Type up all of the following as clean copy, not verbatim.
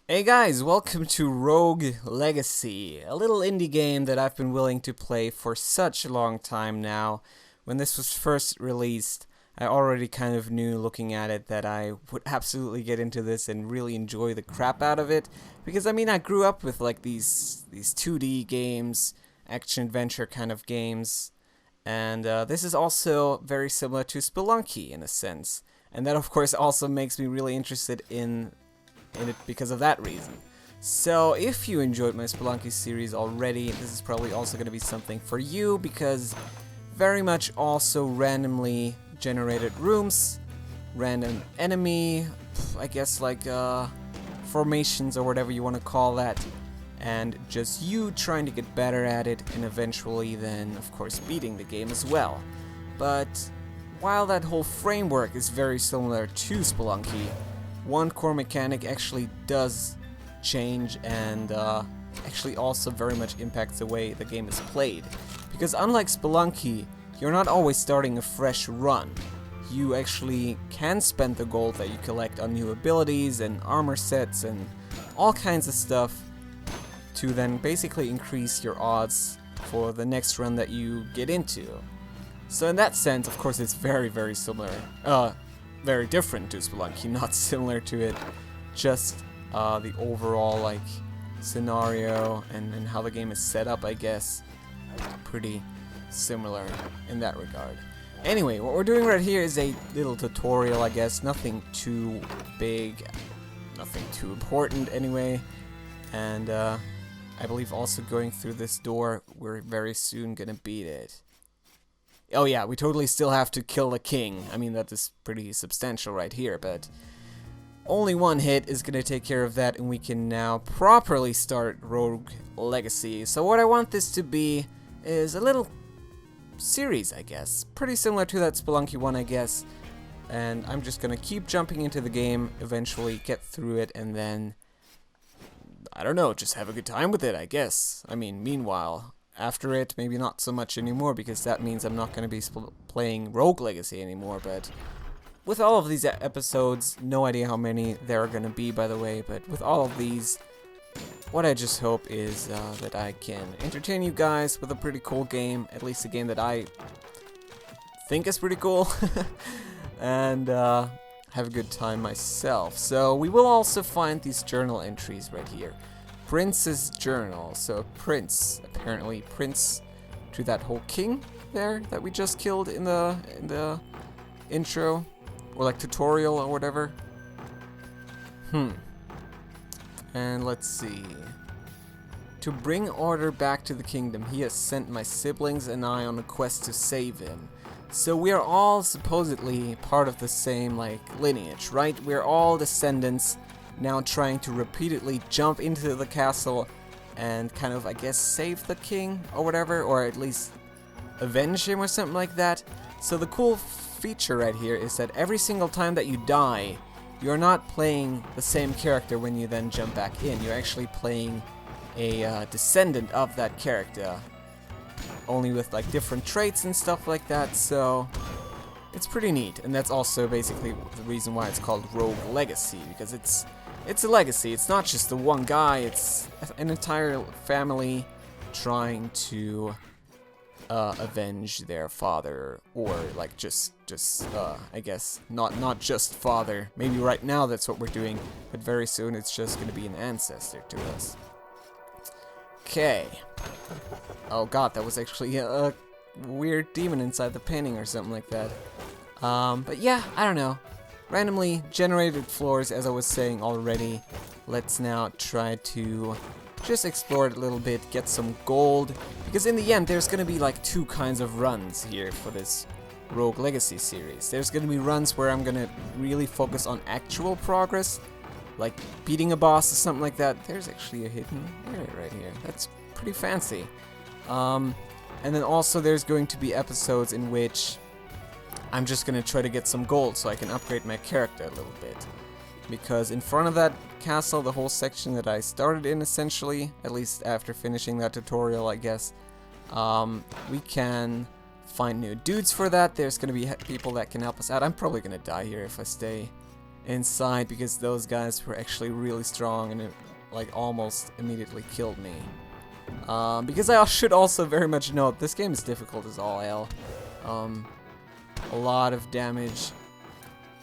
Hey guys, welcome to Rogue Legacy, a little indie game that I've been willing to play for such a long time now. When this was first released, I already kind of knew looking at it that I would absolutely get into this and really enjoy the crap out of it. Because I mean, I grew up with like these 2D games, action-adventure kind of games, and this is also very similar to Spelunky in a sense. And that of course also makes me really interested in it because of that reason. So if you enjoyed my Spelunky series already, this is probably also going to be something for you, because very much also randomly generated rooms, random enemy, I guess like formations or whatever you want to call that, and just you trying to get better at it and eventually then of course beating the game as well. But while that whole framework is very similar to Spelunky, one core mechanic actually does change and actually also very much impacts the way the game is played. Because unlike Spelunky, you're not always starting a fresh run. You actually can spend the gold that you collect on new abilities and armor sets and all kinds of stuff to then basically increase your odds for the next run that you get into. So in that sense, of course, it's very, very similar. Very different to Spelunky, not similar to it, just the overall like scenario and how the game is set up, I guess, pretty similar in that regard. Anyway, what we're doing right here is a little tutorial, I guess, nothing too big, nothing too important anyway, and I believe also going through this door, we're very soon gonna beat it. Oh yeah, we totally still have to kill the king. I mean, that is pretty substantial right here, but only one hit is going to take care of that, and we can now properly start Rogue Legacy. So what I want this to be is a little series, I guess. Pretty similar to that Spelunky one, I guess. And I'm just going to keep jumping into the game, eventually get through it, and then, I don't know, just have a good time with it, I guess. I mean, meanwhile, after it, maybe not so much anymore, because that means I'm not going to be playing Rogue Legacy anymore, but with all of these episodes, no idea how many there are going to be, by the way, but with all of these, what I just hope is that I can entertain you guys with a pretty cool game, at least a game that I think is pretty cool, and have a good time myself. So we will also find these journal entries right here. Prince's journal. So Prince, apparently Prince to that whole king there that we just killed in the intro or like tutorial or whatever. And let's see. To bring order back to the kingdom, he has sent my siblings and I on a quest to save him. So we are all supposedly part of the same like lineage, right? We're all descendants now trying to repeatedly jump into the castle and kind of, I guess, save the king or whatever, or at least avenge him or something like that. So the cool feature right here is that every single time that you die, you're not playing the same character when you then jump back in. You're actually playing a descendant of that character, only with like different traits and stuff like that, so it's pretty neat. And that's also basically the reason why it's called Rogue Legacy, because it's a legacy. It's not just the one guy, it's an entire family trying to avenge their father, or like just I guess not just father. Maybe right now that's what we're doing, but very soon it's just going to be an ancestor to us. Okay. Oh god, that was actually a weird demon inside the painting or something like that. But yeah, I don't know. Randomly generated floors, as I was saying already. Let's now try to just explore it a little bit, get some gold, because in the end there's going to be like two kinds of runs here for this Rogue Legacy series. There's going to be runs where I'm going to really focus on actual progress, like beating a boss or something like that. There's actually a hidden area right here. That's pretty fancy. And then also there's going to be episodes in which I'm just going to try to get some gold so I can upgrade my character a little bit. Because in front of that castle, the whole section that I started in essentially, at least after finishing that tutorial, I guess, we can find new dudes for that. There's going to be people that can help us out. I'm probably going to die here if I stay inside because those guys were actually really strong and it like almost immediately killed me. Because I should also very much note, this game is difficult as all hell. A lot of damage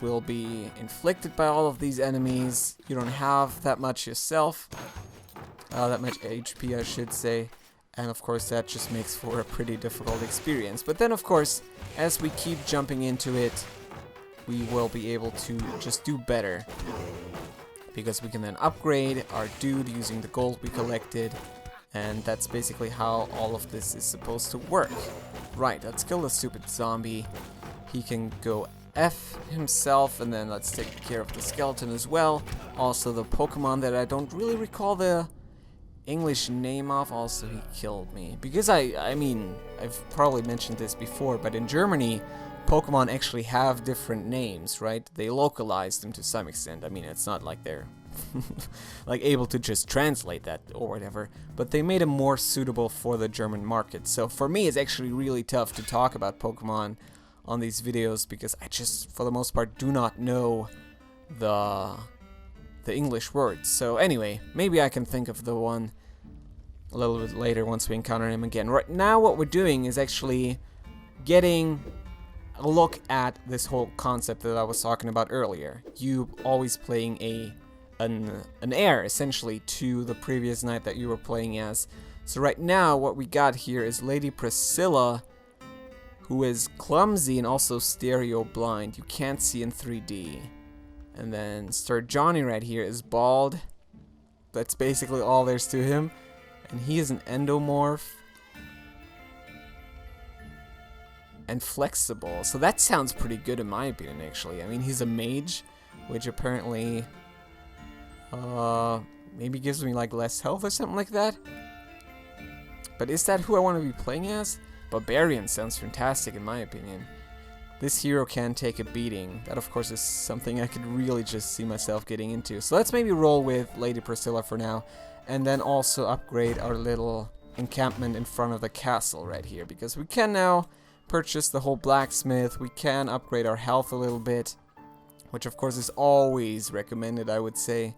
will be inflicted by all of these enemies. You don't have that much yourself. That much HP, I should say. And of course that just makes for a pretty difficult experience. But then of course, as we keep jumping into it, we will be able to just do better. Because we can then upgrade our dude using the gold we collected. And that's basically how all of this is supposed to work. Right, let's kill the stupid zombie. He can go F himself, and then let's take care of the skeleton as well. Also the Pokemon that I don't really recall the English name of, also he killed me. Because I mean, I've probably mentioned this before, but in Germany, Pokemon actually have different names, right? They localize them to some extent. I mean, it's not like they're like able to just translate that or whatever, but they made them more suitable for the German market. So for me, it's actually really tough to talk about Pokemon on these videos because I just, for the most part, do not know the English words. So anyway, maybe I can think of the one a little bit later once we encounter him again. Right now, what we're doing is actually getting a look at this whole concept that I was talking about earlier. You always playing an heir, essentially, to the previous knight that you were playing as. So right now, what we got here is Lady Priscilla, who is clumsy and also stereo blind. You can't see in 3D. And then Sir Johnny right here is bald. That's basically all there's to him. And he is an endomorph. And flexible. So that sounds pretty good in my opinion, actually. I mean, he's a mage, which apparently maybe gives me like less health or something like that. But is that who I want to be playing as? Barbarian sounds fantastic in my opinion. This hero can take a beating. That of course is something I could really just see myself getting into. So let's maybe roll with Lady Priscilla for now. And then also upgrade our little encampment in front of the castle right here. Because we can now purchase the whole blacksmith. We can upgrade our health a little bit. Which of course is always recommended, I would say.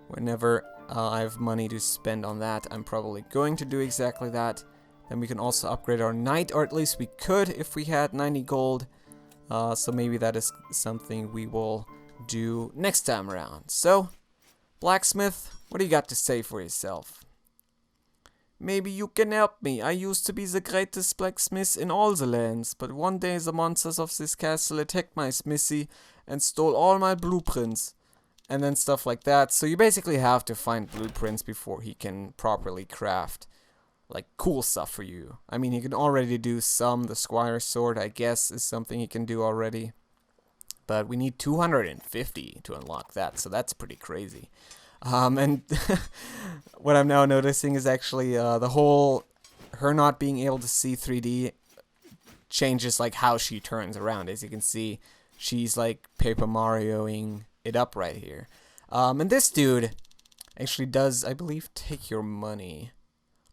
Whenever I have money to spend on that, I'm probably going to do exactly that. Then we can also upgrade our knight, or at least we could if we had 90 gold. So maybe that is something we will do next time around. So, blacksmith, what do you got to say for yourself? Maybe you can help me. I used to be the greatest blacksmith in all the lands, but one day the monsters of this castle attacked my smithy and stole all my blueprints. And then stuff like that. So you basically have to find blueprints before he can properly craft like cool stuff for you. I mean, he can already do some. The Squire's Sword, I guess, is something he can do already. But we need 250 to unlock that, so that's pretty crazy. And what I'm now noticing is actually the whole her not being able to see 3D changes like how she turns around. As you can see, she's like Paper Marioing it up right here. And this dude actually does, I believe, take your money.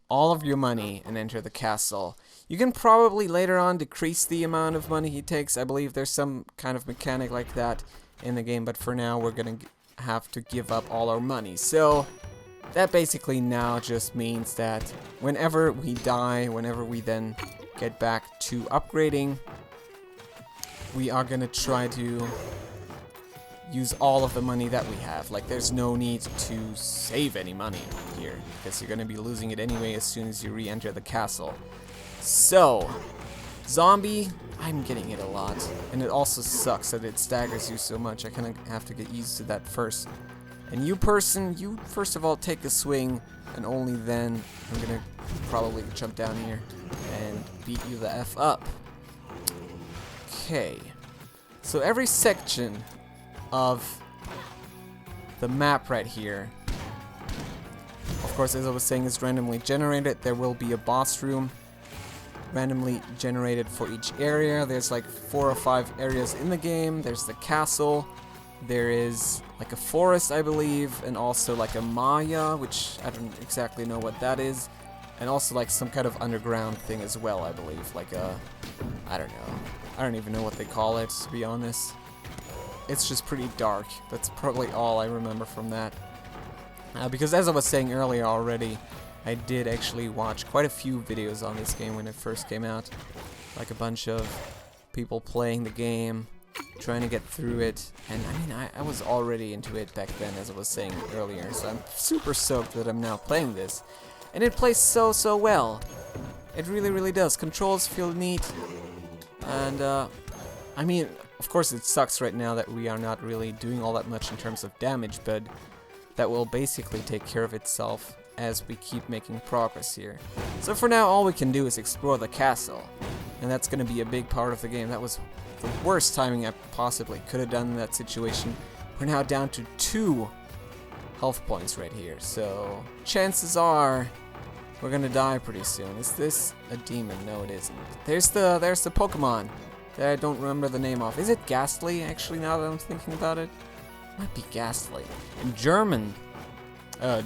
All of your money and enter the castle. You can probably later on decrease the amount of money he takes. I believe there's some kind of mechanic like that in the game, but for now we're gonna have to give up all our money. So that basically now just means that whenever we die, whenever we then get back to upgrading, we are gonna try to use all of the money that we have. Like, there's no need to save any money here, because you're gonna be losing it anyway as soon as you re-enter the castle. So, zombie, I'm getting it a lot, and it also sucks that it staggers you so much. I kind of have to get used to that first. And you person, you first of all take a swing, and only then I'm gonna probably jump down here and beat you the F up. Okay, so every section of the map right here, of course, as I was saying, is randomly generated. There will be a boss room randomly generated for each area. There's like 4 or 5 areas in the game. There's the castle, there is like a forest, I believe, and also like a Maya, which I don't exactly know what that is, and also like some kind of underground thing as well, I believe, like a, I don't know, I don't even know what they call it, to be honest. it's just pretty dark. That's probably all I remember from that. Because as I was saying earlier already, I did actually watch quite a few videos on this game when it first came out. Like a bunch of people playing the game, trying to get through it. And I mean, I was already into it back then, as I was saying earlier. So I'm super stoked that I'm now playing this. And it plays so well. It really does. Controls feel neat. And I mean, of course it sucks right now that we are not really doing all that much in terms of damage, but that will basically take care of itself as we keep making progress here. So for now, all we can do is explore the castle. And that's going to be a big part of the game. That was the worst timing I possibly could have done in that situation. We're now down to 2 health points right here. So chances are we're going to die pretty soon. Is this a demon? No, it isn't. There's the Pokemon that I don't remember the name of. Is it Ghastly, actually, now that I'm thinking about it? Might be Ghastly. In German,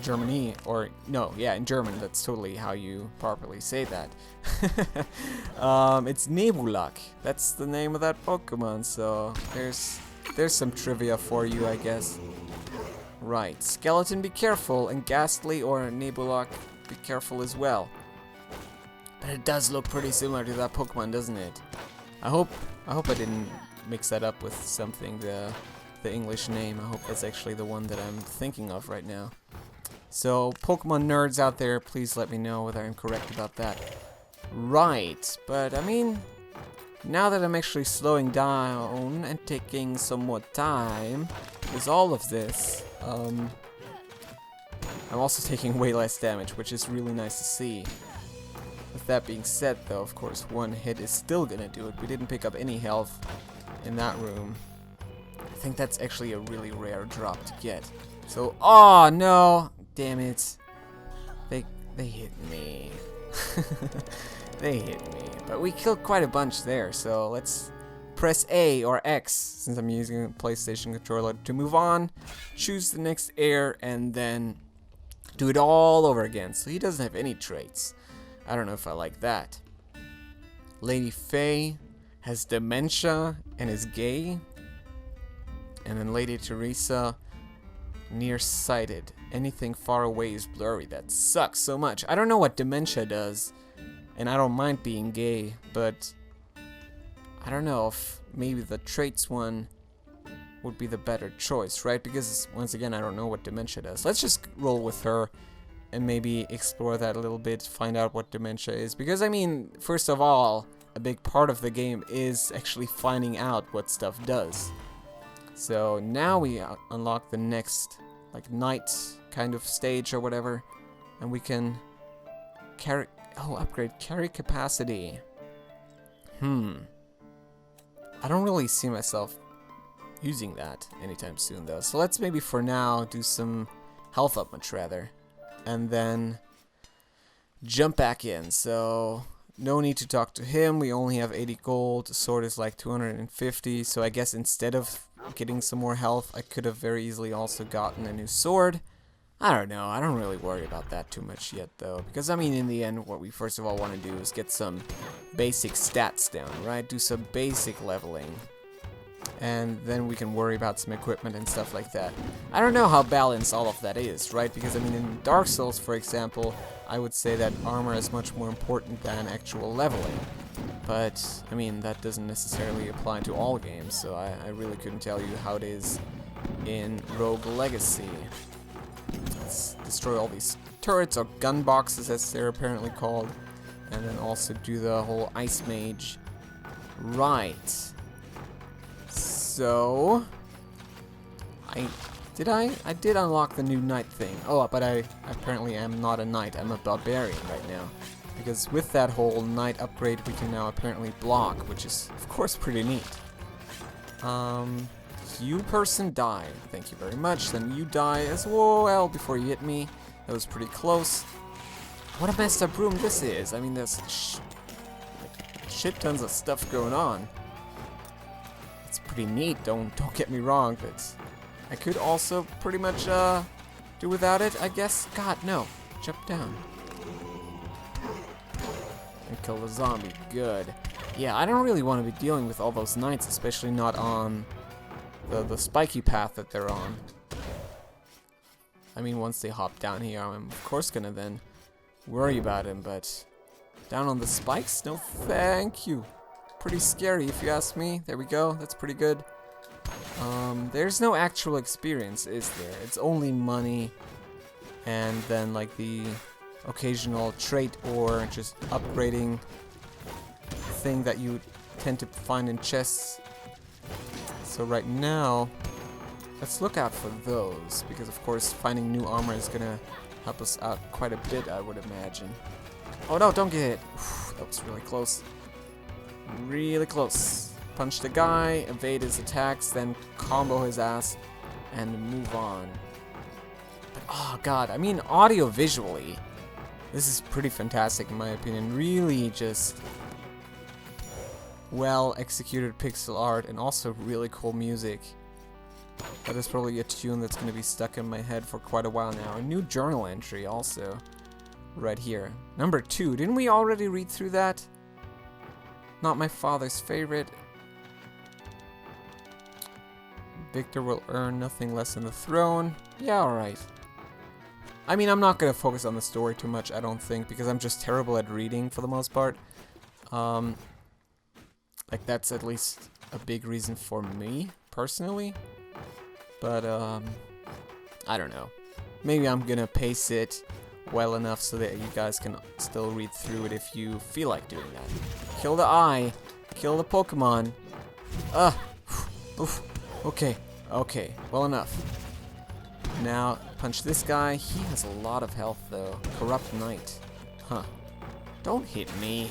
Germany, or no, yeah, in German, that's totally how you properly say that. It's Nebulak. That's the name of that Pokemon, so there's some trivia for you, I guess. Right, Skeleton, be careful, and Ghastly or Nebulak, be careful as well. But it does look pretty similar to that Pokemon, doesn't it? I hope I didn't mix that up with something, the English name. I hope that's actually the one that I'm thinking of right now. So, Pokemon nerds out there, please let me know whether I'm correct about that. Right, but I mean, now that I'm actually slowing down and taking some more time with all of this, I'm also taking way less damage, which is really nice to see. With that being said, though, of course, one hit is still gonna do it. We didn't pick up any health in that room. I think that's actually a really rare drop to get. So, oh no! Damn it. They hit me. They hit me. But we killed quite a bunch there, so let's press A or X, since I'm using a PlayStation controller, to move on, choose the next heir, and then do it all over again. So he doesn't have any traits. I don't know if I like that. Lady Faye has dementia and is gay. And then Lady Teresa, nearsighted. Anything far away is blurry. That sucks so much. I don't know what dementia does, and I don't mind being gay, but I don't know if maybe the traits one would be the better choice, right? Because once again, I don't know what dementia does. Let's just roll with her and maybe explore that a little bit, find out what dementia is. Because I mean, first of all, a big part of the game is actually finding out what stuff does. So now we unlock the next, like, night kind of stage or whatever, and we can upgrade carry capacity. I don't really see myself using that anytime soon, though. So let's maybe for now do some health up much rather, and then jump back in. So no need to talk to him. We only have 80 gold. The sword is like 250. So I guess instead of getting some more health, I could have very easily also gotten a new sword. I don't know. I don't really worry about that too much yet, though, because I mean, in the end, what we first of all want to do is get some basic stats down, right? Do some basic leveling, and then we can worry about some equipment and stuff like that. I don't know how balanced all of that is, right? Because I mean, in Dark Souls, for example, I would say that armor is much more important than actual leveling. But I mean, that doesn't necessarily apply to all games, so I really couldn't tell you how it is in Rogue Legacy. Let's destroy all these turrets, or gun boxes as they're apparently called, and then also do the whole Ice Mage. Right. So I did unlock the new knight thing. Oh, but I apparently am not a knight. I'm a barbarian right now. Because with that whole knight upgrade, we can now apparently block, which is, of course, pretty neat. You person die. Thank you very much. Then you die as well before you hit me. That was pretty close. What a messed up room this is. I mean, there's shit tons of stuff going on. It's pretty neat. Don't get me wrong, but I could also pretty much do without it, I guess. God, no. Jump down. And kill the zombie. Good. Yeah, I don't really want to be dealing with all those knights, especially not on the spiky path that they're on. I mean, once they hop down here, I'm of course gonna then worry about him, but down on the spikes? No thank you. Pretty scary if you ask me. There we go, that's pretty good. There's no actual experience, is there? It's only money and then like the occasional trait or just upgrading thing that you tend to find in chests. So right now, let's look out for those, because of course finding new armor is gonna help us out quite a bit, I would imagine. Oh no, don't get hit. Oof, that was really close. Really close. Punch the guy, evade his attacks, then combo his ass, and move on. But oh god, I mean audio visually, this is pretty fantastic in my opinion. Really just well executed pixel art and also really cool music. That is probably a tune that's going to be stuck in my head for quite a while now. A new journal entry also right here. Number 2. Didn't we already read through that? Not my father's favorite. Victor will earn nothing less than the throne. Yeah, alright. I mean, I'm not going to focus on the story too much, I don't think, because I'm just terrible at reading for the most part. Like, that's at least a big reason for me, personally. But, I don't know. Maybe I'm gonna pace it well enough so that you guys can still read through it if you feel like doing that. Kill the eye. Kill the Pokemon. Oof. Okay. Okay. Well enough. Now, punch this guy. He has a lot of health, though. Corrupt Knight. Huh. Don't hit me.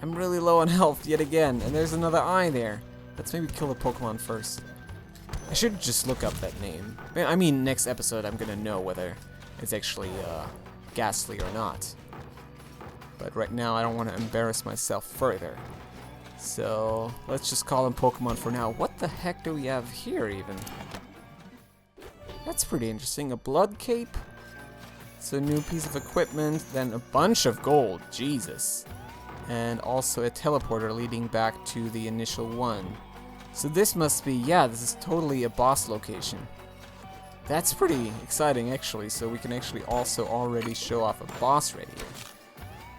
I'm really low on health yet again, and there's another eye there. Let's maybe kill the Pokemon first. I should just look up that name. I mean, next episode I'm gonna know whether it's actually Ghastly or not. But right now I don't want to embarrass myself further. So let's just call him Pokemon for now. What the heck do we have here even? That's pretty interesting. A blood cape. It's a new piece of equipment. Then a bunch of gold. Jesus. And also a teleporter leading back to the initial one. So this must be, yeah, this is totally a boss location. That's pretty exciting actually, so we can actually also already show off a boss right here.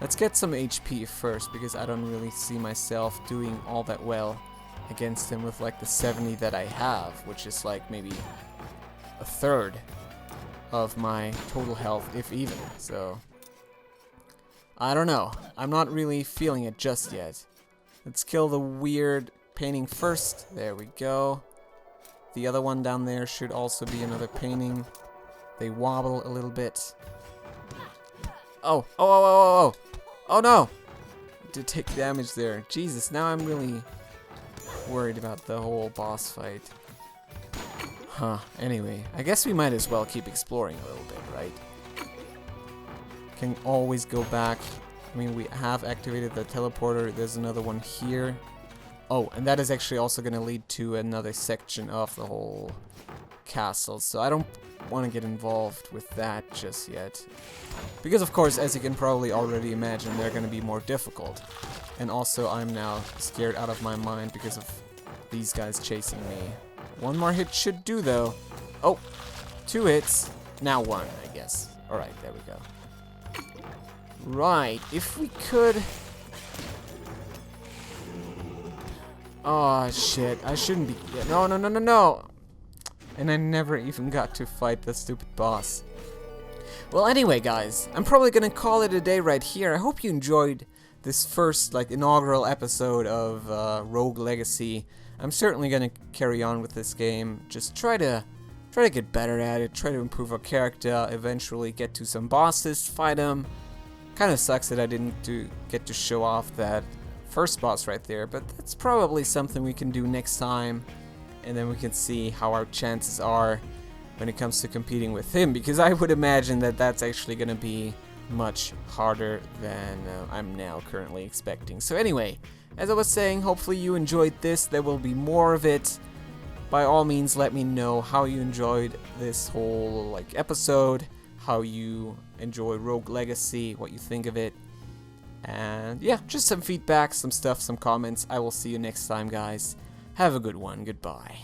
Let's get some HP first, because I don't really see myself doing all that well against him with like the 70 that I have, which is like maybe a third of my total health, if even. So I don't know. I'm not really feeling it just yet. Let's kill the weird painting first. There we go. The other one down there should also be another painting. They wobble a little bit. Oh no! Did take damage there. Jesus, now I'm really worried about the whole boss fight. Huh, anyway, I guess we might as well keep exploring a little bit, right? Can always go back. I mean, we have activated the teleporter. There's another one here. Oh, and that is actually also going to lead to another section of the whole castle. So I don't want to get involved with that just yet. Because of course, as you can probably already imagine, they're going to be more difficult. And also, I'm now scared out of my mind because of these guys chasing me. One more hit should do, though. Oh, 2 hits. Now 1, I guess. Alright, there we go. Right, if we could... Oh shit, I shouldn't be... No. And I never even got to fight the stupid boss. Well, anyway, guys, I'm probably gonna call it a day right here. I hope you enjoyed this first, like, inaugural episode of Rogue Legacy. I'm certainly gonna carry on with this game. Just try to get better at it, try to improve our character, eventually get to some bosses, fight them. Kind of sucks that I didn't get to show off that first boss right there, but that's probably something we can do next time, and then we can see how our chances are when it comes to competing with him, because I would imagine that that's actually going to be much harder than I'm now currently expecting. So anyway, as I was saying, hopefully you enjoyed this. There will be more of it. By all means, let me know how you enjoyed this whole like episode, how you enjoy Rogue Legacy, what you think of it. And yeah, just some feedback, some stuff, some comments. I will see you next time, guys. Have a good one. Goodbye.